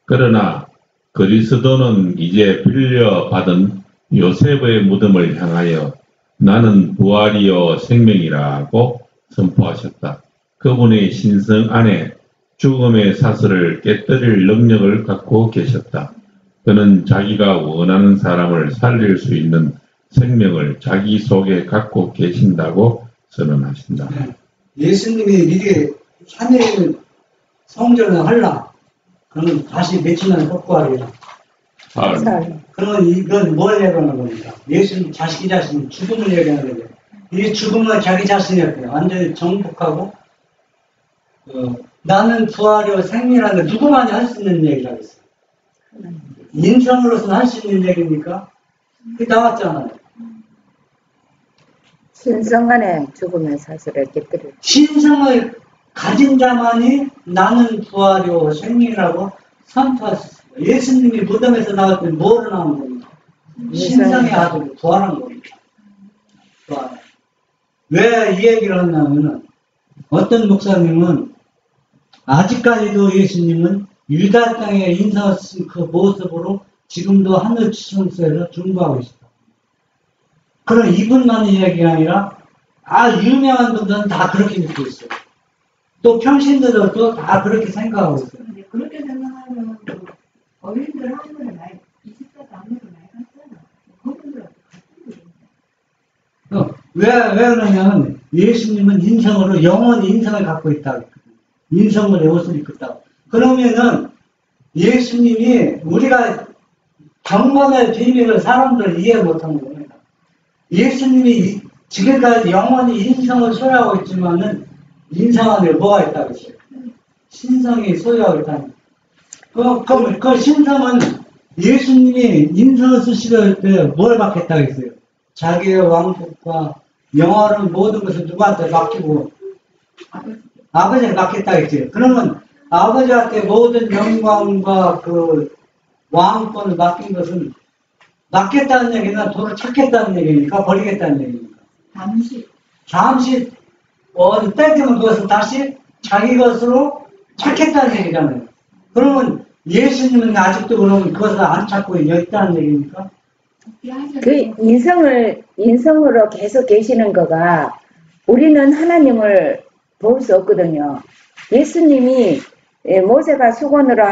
그러나 그리스도는 이제 빌려받은 요셉의 무덤을 향하여 나는 부활이요 생명이라고 선포하셨다. 그분의 신성 안에 죽음의 사슬을 깨뜨릴 능력을 갖고 계셨다. 그는 자기가 원하는 사람을 살릴 수 있는 생명을 자기 속에 갖고 계신다고 선언하신다. 예수님이 이게 하늘 성전을 하려 그러면 다시 며칠 만에 복구하리라. 그러면 이건 뭘 얘기하는 겁니까? 예수님 자기 자신 죽음을 얘기하는 거예요. 이 죽음을 자기 자신이었대요. 완전히 정복하고 나는 부활이요 생명이라는 게 누구만이 할 수 있는 얘기라고 했어요. 인성으로서는 할 수 있는 얘기입니까? 그게 나왔잖아요. 신성간에 죽음의 사슬을 깨뜨려. 신성을 가진 자만이 나는 부활이요 생명이라고 선포하셨습니다. 예수님이 무덤에서 나올 때 뭐로 나온 겁니까? 신성의 아들로 부활한 겁니다. 왜 이 얘기를 하냐면은 어떤 목사님은 아직까지도 예수님은 유다 땅에 인사하신 그 모습으로 지금도 하늘 지성소에서 중보하고 있다. 그럼 이분만 이야기가 아니라 유명한 분들은 다 그렇게 믿고 있어요. 또 평신들도 다 그렇게 생각하고 있어요. 근데 그렇게 생각하면 어린이들 하는 거는 많이 24도 안 해도 많이 갔잖아. 그분들하고 같은 거예요. 왜 그러냐면 예수님은 인성으로 영원히 인성을 갖고 있다고. 인성을 옷을 입고 있다고. 그러면은 예수님이 우리가 경건의 비밀을 사람들 이해 못하는 겁니다. 예수님이 지금까지 영원히 인성을 소유하고 있지만은 인성 안에 뭐가 있다고 했어요? 신성이 소유하고 있다는 거예요. 그 신성은 예수님이 인성을 쓰시려 때 뭘 받겠다고 했어요? 자기의 왕국과 영화를 모든 것을 누구한테 맡기고 아버지한테 맡겠다고 했어요. 그러면 아버지한테 모든 영광과 그 왕권을 맡긴 것은 맡겠다는 얘기나 돈을 찾겠다는 얘기입니까? 버리겠다는 얘기입니까? 잠시 떼기면 그것을 다시 자기 것으로 찾겠다는 얘기잖아요. 그러면 예수님은 아직도 그러면 그것을 안 찾고 있다는 얘기입니까? 그 인성으로 계속 계시는 거가 우리는 하나님을 볼 수 없거든요. 예수님이 모세가 수건으로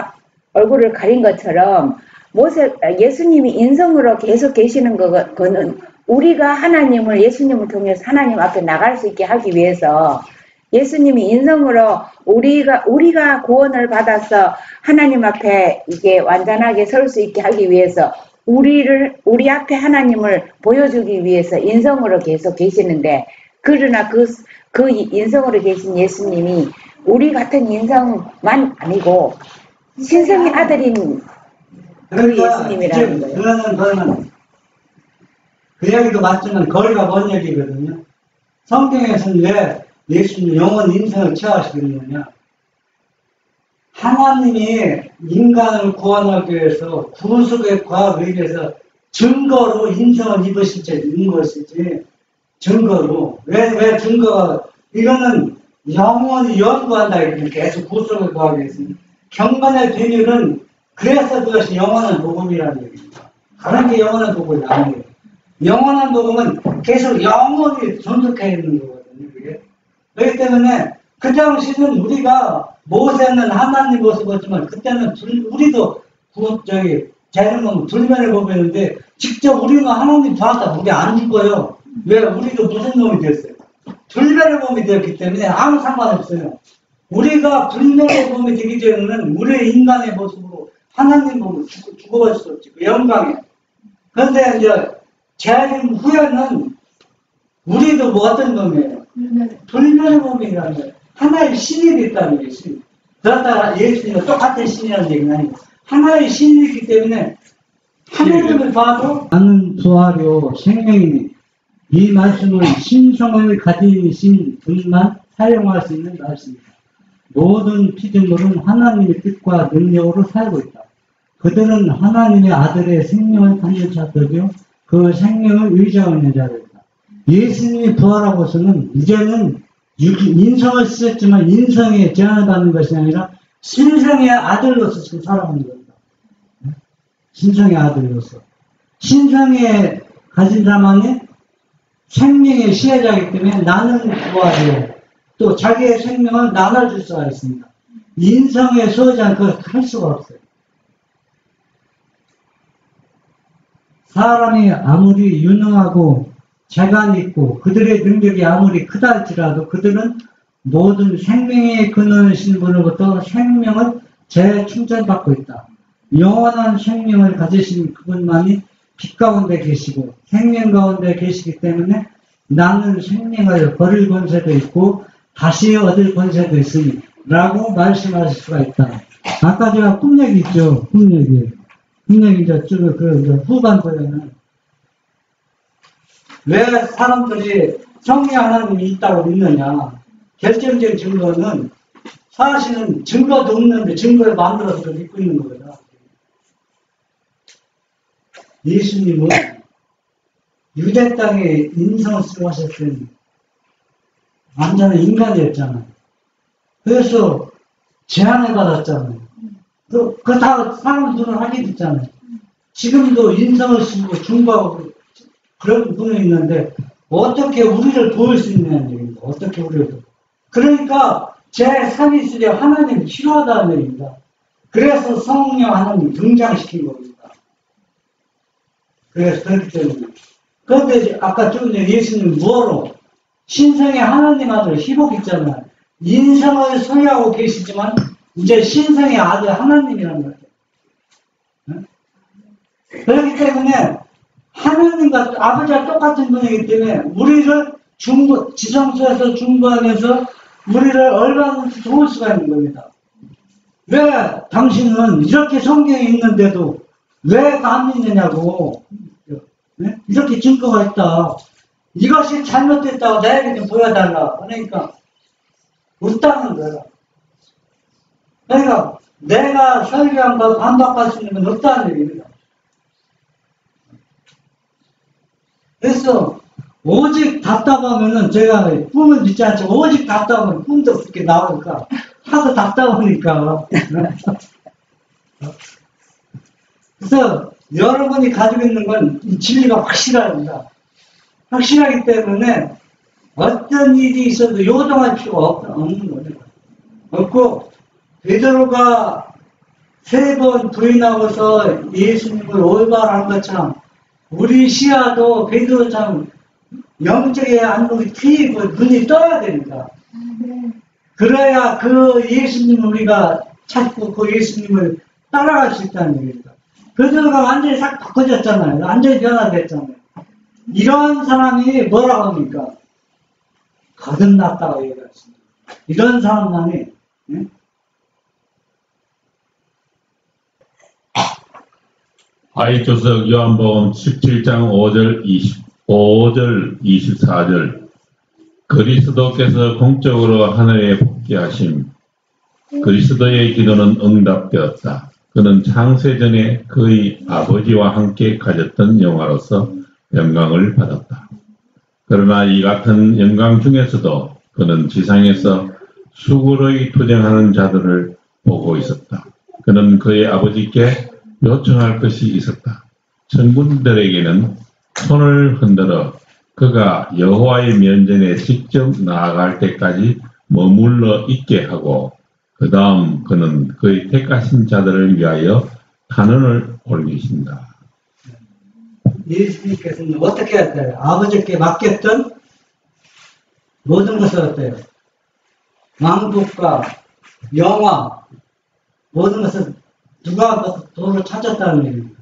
얼굴을 가린 것처럼 예수님이 인성으로 계속 계시는 거는 우리가 예수님을 통해서 하나님 앞에 나갈 수 있게 하기 위해서 예수님이 인성으로 우리가 구원을 받아서 하나님 앞에 이게 완전하게 설 수 있게 하기 위해서 우리 앞에 하나님을 보여주기 위해서 인성으로 계속 계시는데 그러나 그 인성으로 계신 예수님이 우리 같은 인성만 아니고 신성의 아들인 그 예수님이라는 거예요. 그러면 그 이야기도 맞지만 거리가 먼 얘기거든요. 성경에서는 왜 예수님 영원 인성을 취하시겠느냐? 하나님이 인간을 구원하기 위해서 구속의 과학에 의해서 증거로 인성을 입으실 때 있는 것이지, 증거로. 왜 증거가, 이거는 영원히 연구한다, 이렇게 계속 고속을 구하게 했습니다. 경건의 비밀은, 그래서 그것이 영원한 복음이라는 얘기입니다. 다른 게 영원한 복음이 아니에요. 영원한 복음은 계속 영원히 존속해 있는 거거든요, 그게. 그렇기 때문에, 그 당시는 우리가 모세는 하나님 모습을 보지만, 그때는 우리도 재능은 불면을 보고 있는데, 직접 우리는 하나님 봤다. 우리 안 죽어요. 왜? 우리도 무슨 놈이 됐어요? 불면의 몸이 되었기 때문에 아무 상관없어요. 우리가 불면의 몸이 되기 전에는 우리의 인간의 모습으로 하나님 몸을 죽어갈 수 없지. 그 영광에. 그런데 이제 재림 후에는 우리도 뭐 어떤 몸이에요? 불면의 몸이라는 거예요. 하나의 신이 됐다는 게 신. 그렇다가 예수님과 똑같은 신이라는 얘기는 아니고 하나의 신이기 때문에 하나님을 봐도 나는 부활이요 생명이니 이 말씀은 신성을 가지신 분만 사용할 수 있는 말씀입니다. 모든 피조물은 하나님의 뜻과 능력으로 살고 있다. 그들은 하나님의 아들의 생명을 받는 자들이요 그 생명을 의지하는 자들이다. 예수님이 부활하고서는 이제는 인성을 쓰셨지만 인성에 제한을 받는 것이 아니라 신성의 아들로서 지금 살아가는 겁니다. 신성의 아들로서. 신성에 가진 자만이 생명의 시혜자이기 때문에 나는 부활이요. 또 자기의 생명을 나눠줄 수가 있습니다. 인성에 소유지 않고 할 수가 없어요. 사람이 아무리 유능하고 재간이 있고 그들의 능력이 아무리 크다 할지라도 그들은 모든 생명의 근원이신 분으로부터 생명을 재충전받고 있다. 영원한 생명을 가지신 그분만이 빛 가운데 계시고 생명 가운데 계시기 때문에 나는 생명을 버릴 권세도 있고 다시 얻을 권세도 있으니 라고 말씀하실 수가 있다. 아까 제가 꿈얘기 있죠. 꿈얘기 이제 그 후반부에는 왜 사람들이 성령 하나님이 있다고 믿느냐. 결정적인 증거는 사실은 증거도 없는데 증거를 만들어서 믿고 있는 거거든. 예수님은 유대 땅에 인성을 쓰고 하셨을 때 완전한 인간이었잖아요. 그래서 제한을 받았잖아요. 그 다 사람들은 하게 됐잖아요. 지금도 인성을 쓰고 중보하고 그런 분이 있는데 어떻게 우리를 도울 수 있냐는 얘기입니다. 어떻게 우리를. 그러니까 제3위수에 하나님이 필요하다는 얘기입니다. 그래서 성령 하나님 등장시킨 겁니다. 그래서 그렇기 때문에. 그런데 아까 좀 전에 예수님 뭐로? 신성의 하나님 아들 희복 있잖아요. 인성을 소유하고 계시지만 이제 신성의 아들 하나님이라는 거죠. 네? 그렇기 때문에 하나님과 아버지와 똑같은 분이기 때문에 우리를 지성소에서 중보하면서 우리를 얼마든지 도울 수가 있는 겁니다. 왜 당신은 이렇게 성경이 있는데도 왜 안 믿느냐고. 네? 이렇게 증거가 있다. 이것이 잘못됐다고 나에게 좀 보여달라. 그러니까 없다는 거야. 그러니까 내가 설교한 거 반박할 수 있는 건 없다는 얘기입니다. 그래서 오직 답답하면은 제가 꿈을 믿지 않지만 오직 답답하면 꿈도 그렇게 나오니까 하도 답답하니까. 그래서 여러분이 가지고 있는 건 이 진리가 확실합니다. 확실하기 때문에 어떤 일이 있어도 요동할 필요가 없는 거죠. 없고 베드로가 3번 부인하고서 예수님을 올바른 것처럼 우리 시야도 베드로처럼 영적의 안목이 트이고 눈이 떠야 됩니다. 그래야 그 예수님을 우리가 찾고 그 예수님을 따라갈 수 있다는 얘기입니다. 베드로가 완전히 싹 바꿔졌잖아요. 완전히 변화됐잖아요. 이런 사람이 뭐라고 합니까? 거듭났다고 얘기했습니다. 이런 사람만이 네? 아이조석 요한복음 17장 5절 24절 그리스도께서 공적으로 하늘에 복귀하심 그리스도의 기도는 응답되었다. 그는 창세전에 그의 아버지와 함께 가졌던 영화로서 영광을 받았다. 그러나 이 같은 영광 중에서도 그는 지상에서 수고로이 투쟁하는 자들을 보고 있었다. 그는 그의 아버지께 요청할 것이 있었다. 천군들에게는 손을 흔들어 그가 여호와의 면전에 직접 나아갈 때까지 머물러 있게 하고 그 다음 그는 그의 택하신 자들을 위하여 탄원을 올리신다. 예수님께서는 어떻게 할까요? 아버지께 맡겼던 모든 것을 어때요? 왕국과 영화 모든 것을 누가 도로 찾았다는 얘기입니다.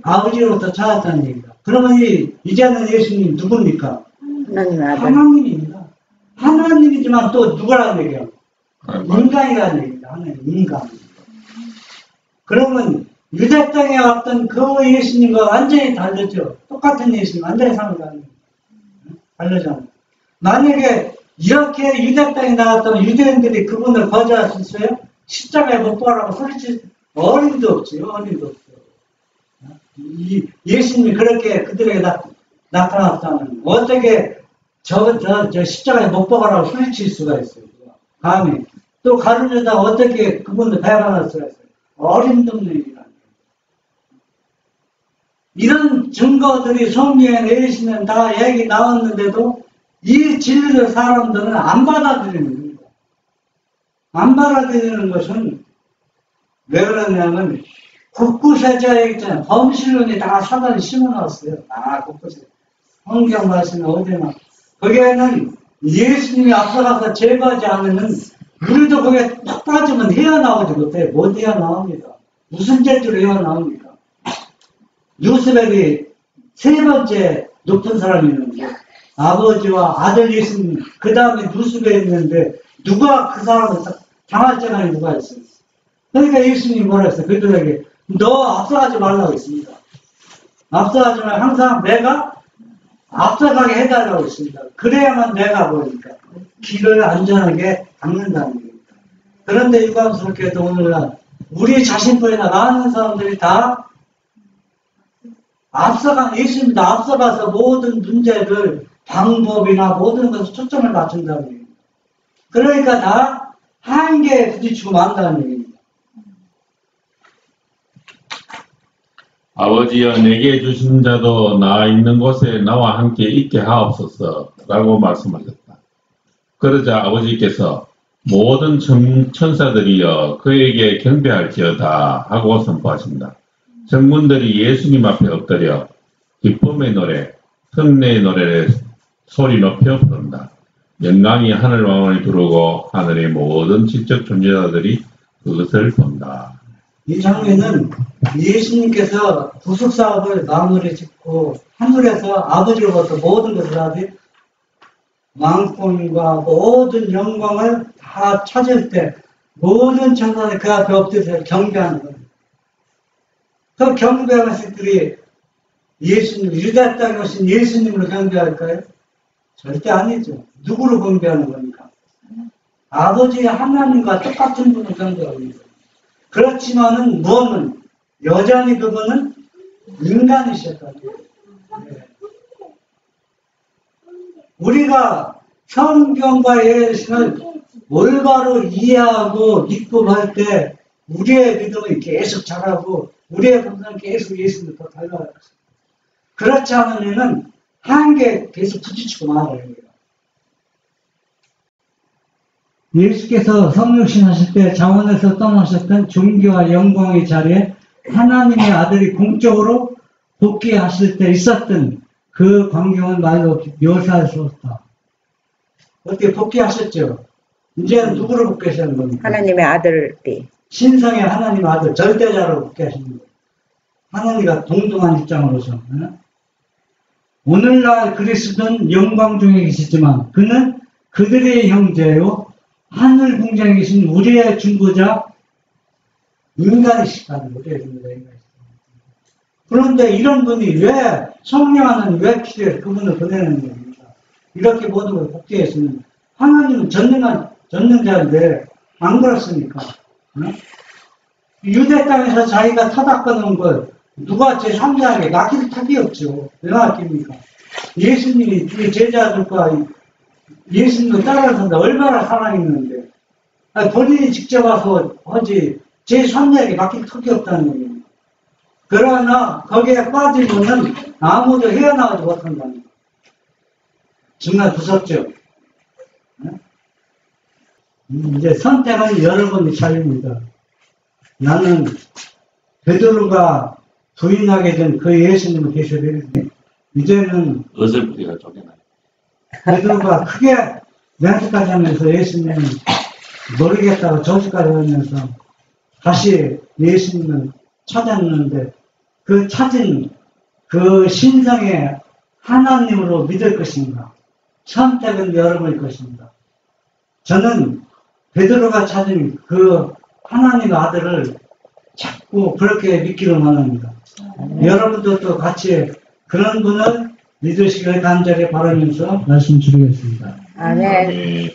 아버지로부터 찾았다는 얘기입니다. 그러면 이제는 예수님 누굽니까? 하나님 아들. 하나님입니다. 하나님이지만 또 누구라는 얘기예요? 인간이라는 얘기입니다. 하나님 인간. 그러면 유대 땅에 왔던 그 예수님과 완전히 다르죠. 똑같은 예수님, 완전히 상을 다르잖아요. 만약에 이렇게 유대 땅에 나왔다면 유대인들이 그분을 거절할 수 있어요? 십자가에 못 박으라고 소리칠 어림도 없지요. 어림도 없어요. 예수님이 그렇게 그들에게 나타났다면 어떻게 저 십자가에 못 박으라고 소리칠 수가 있어요. 감히. 또 가르쳐다 어떻게 그분을 배반할 수가 있어요. 어림도 없는 얘기라. 이런 증거들이 성경에 내시는 다 얘기 나왔는데도 이 진리를 사람들은 안 받아들이는 겁니다. 안 받아들이는 것은 왜 그러냐면 국구세자 얘기잖아요. 범실론이 다 사단이 심어놨어요. 국구세자. 성경 말씀에 어디나. 거기에는 예수님이 앞서가서 제거하지 않으면 우리도 거기에 팍 빠지면 헤어나오지 못해요. 못 헤어나옵니다. 무슨 죄로 헤어나옵니까? 요셉이 세 번째 높은 사람이 있는데 아버지와 아들 예수님 그 다음에 요셉에 있는데 누가 그 사람을 당할 자가 누가 있어요? 그러니까 예수님이 뭐라 했어요? 그들에게 너 앞서가지 말라고 했습니다. 앞서가지 말고 항상 내가 앞서가게 해달라고 했습니다. 그래야만 내가 보니까 길을 안전하게 닦는다는 겁니다. 그런데 유감스럽게도 오늘날 우리 자신뿐이나 많은 사람들이 다 예수님도 앞서가서 모든 문제를 방법이나 모든 것을 초점을 맞춘다는 얘기입니다. 그러니까 다 한계에 부딪히고 만다는 얘기입니다. 아버지여 내게 주신 자도 나 있는 곳에 나와 함께 있게 하옵소서 라고 말씀하셨다. 그러자 아버지께서 모든 천사들이여 그에게 경배할지어다 하고 선포하신다. 성문들이 예수님 앞에 엎드려 기쁨의 노래, 승리의 노래를 소리 높여 부른다. 영광이 하늘왕을 두르고 하늘의 모든 지적 존재자들이 그것을 본다. 이 장면은 예수님께서 구속사업을 마무리 짓고 하늘에서 아버지로부터 모든 것을 하되 왕권과 모든 영광을 다 찾을 때 모든 천사들이 그 앞에 엎드려서 경배하는 겁니다. 그 경배하는 것들이 예수님, 유대 땅에 오신 예수님으로 경배할까요? 절대 아니죠. 누구로 경배하는 겁니까? 아버지 하나님과 똑같은 분을 경배합니다. 그렇지만은 무엇은 여전히 그분은 인간이셨다는 거예요. 네. 우리가 성경과 예수를 올바로 이해하고 믿고 할 때 우리의 믿음이 계속 자라고 우리의 감성이 계속 예수님을 더 닮아갈 것입니다. 그렇지 않으면은 한계에 계속 부딪히고 말아요. 예수께서 성육신 하실 때 장원에서 떠나셨던 존귀와 영광의 자리에 하나님의 아들이 공적으로 복귀하실 때 있었던 그 광경은 말로 묘사할 수 없다. 어떻게 복귀하셨죠? 이제는 누구로 복귀하시는 겁니까? 하나님의 아들이. 신성의 하나님 아들, 절대자로 복귀하시는 거예요. 하나님과 동등한 입장으로서. 오늘날 그리스도는 영광 중에 계시지만 그는 그들의 형제요 하늘 궁정에 계신 우리의 중보자 인간이시다는 우리의 중보자 인간이시다. 그런데 이런 분이 왜 성령하는 왜 필요해서 그분을 보내는 겁니까? 이렇게 모든 걸 복귀했으면 하나님은 전능자인데 안 그렇습니까? 유대 땅에서 자기가 타닥거는 걸 누가 제3자에게 맡길 턱이 없죠. 왜 맡깁니까? 예수님이 이 제자들과 예수님을 따라서 얼마나 사랑했는데 본인이 직접 와서 하지 제3자에게 맡길 턱이 없다는 얘기예요. 그러나 거기에 빠지면은 아무도 헤어나가지 못한다는 거예요. 정말 무섭죠. 이제 선택은 여러분의 자유입니다. 나는 베드로가 부인하게 된 그 예수님을 계셔버리는데 이제는 어설프기가 쫓겨나요. 베드로가 크게 맹세까지 하면서 예수님을 모르겠다고 저주까지 하면서 다시 예수님을 찾았는데 그 찾은 그 신성의 하나님으로 믿을 것인가? 선택은 여러분의 것입니다. 저는 베드로가 찾은 그 하나님의 아들을 자꾸 그렇게 믿기를 원합니다. 여러분들도 같이 그런 분을 믿으시길 간절히 바라면서 말씀드리겠습니다. 아멘. 네.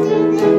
Thank you.